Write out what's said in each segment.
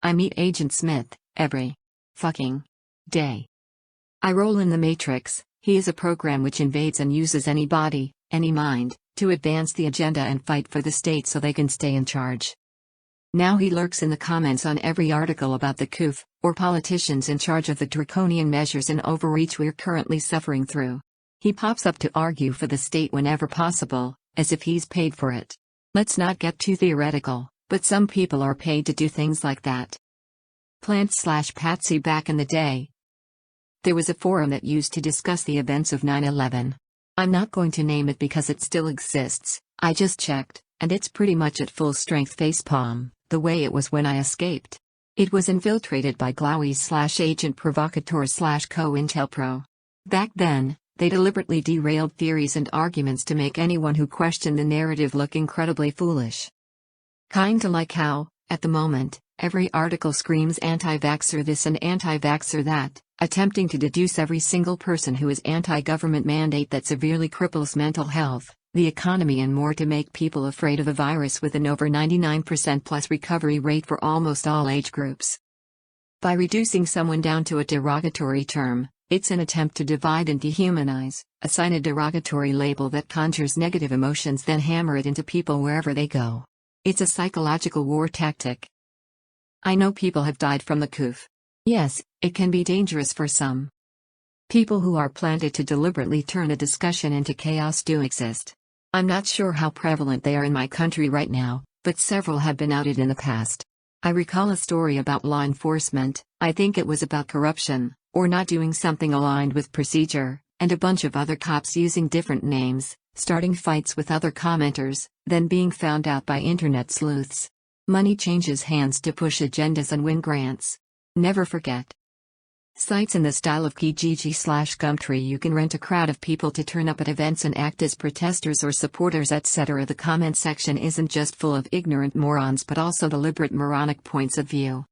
I meet Agent Smith every fucking day. I roll in the Matrix. He is a program which invades and uses any body, any mind, to advance the agenda and fight for the state so they can stay in charge. Now he lurks in the comments on every article about the COOF, or politicians in charge of the draconian measures and overreach we're currently suffering through. He pops up to argue for the state whenever possible, as if he's paid for it. Let's not get too theoretical, but some people are paid to do things like that. Plant/Patsy. Back in the day, there was a forum that used to discuss the events of 9/11. I'm not going to name it because it still exists. I just checked, and it's pretty much at full strength facepalm, the way it was when I escaped. It was infiltrated by Glowies/Agent Provocateur/COINTELPRO. Back then, they deliberately derailed theories and arguments to make anyone who questioned the narrative look incredibly foolish. Kinda like how, at the moment, every article screams anti-vaxxer this and anti-vaxxer that, attempting to deduce every single person who is anti-government mandate that severely cripples mental health, the economy and more to make people afraid of a virus with an over 99% plus recovery rate for almost all age groups. By reducing someone down to a derogatory term, it's an attempt to divide and dehumanize, assign a derogatory label that conjures negative emotions, then hammer it into people wherever they go. It's a psychological war tactic. I know people have died from the COOF. Yes, it can be dangerous for some. People who are planted to deliberately turn a discussion into chaos do exist. I'm not sure how prevalent they are in my country right now, but several have been outed in the past. I recall a story about law enforcement, I think it was about corruption, or not doing something aligned with procedure, and a bunch of other cops using different names, starting fights with other commenters, then being found out by internet sleuths. Money changes hands to push agendas and win grants. Never forget. Sites in the style of Kijiji/Gumtree. You can rent a crowd of people to turn up at events and act as protesters or supporters, etc. The comment section isn't just full of ignorant morons but also deliberate moronic points of view.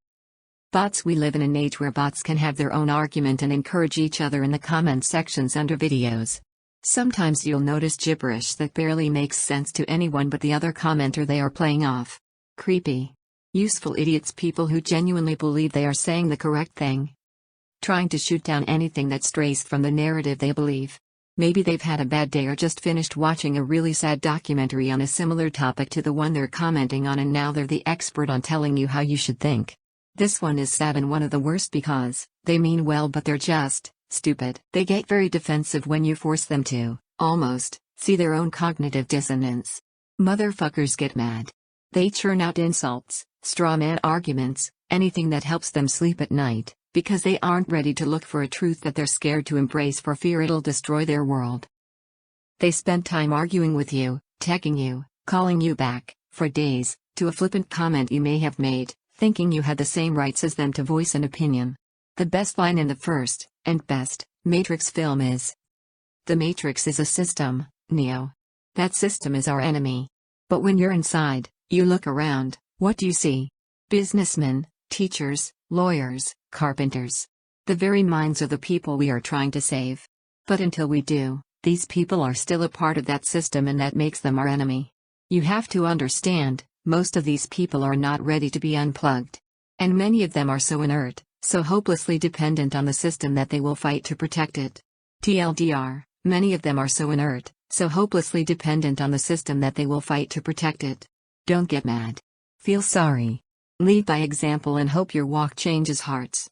Bots. We live in an age where bots can have their own argument and encourage each other in the comment sections under videos. Sometimes you'll notice gibberish that barely makes sense to anyone but the other commenter they are playing off. Creepy. Useful idiots. People who genuinely believe they are saying the correct thing. Trying to shoot down anything that strays from the narrative they believe. Maybe they've had a bad day or just finished watching a really sad documentary on a similar topic to the one they're commenting on, and now they're the expert on telling you how you should think. This one is sad and one of the worst because they mean well but they're just stupid. They get very defensive when you force them to, almost, see their own cognitive dissonance. Motherfuckers get mad. They churn out insults, straw man arguments, anything that helps them sleep at night, because they aren't ready to look for a truth that they're scared to embrace for fear it'll destroy their world. They spend time arguing with you, tagging you, calling you back, for days, to a flippant comment you may have made, thinking you had the same rights as them to voice an opinion. The best line in the first, and best, Matrix film is, "The Matrix is a system, Neo. That system is our enemy." But when you're inside, you look around, what do you see? Businessmen, teachers, lawyers, carpenters. The very minds of the people we are trying to save. But until we do, these people are still a part of that system, and that makes them our enemy. You have to understand, most of these people are not ready to be unplugged. And many of them are so inert, so hopelessly dependent on the system that they will fight to protect it. TLDR, many of them are so inert, so hopelessly dependent on the system that they will fight to protect it. Don't get mad. Feel sorry. Lead by example and hope your walk changes hearts.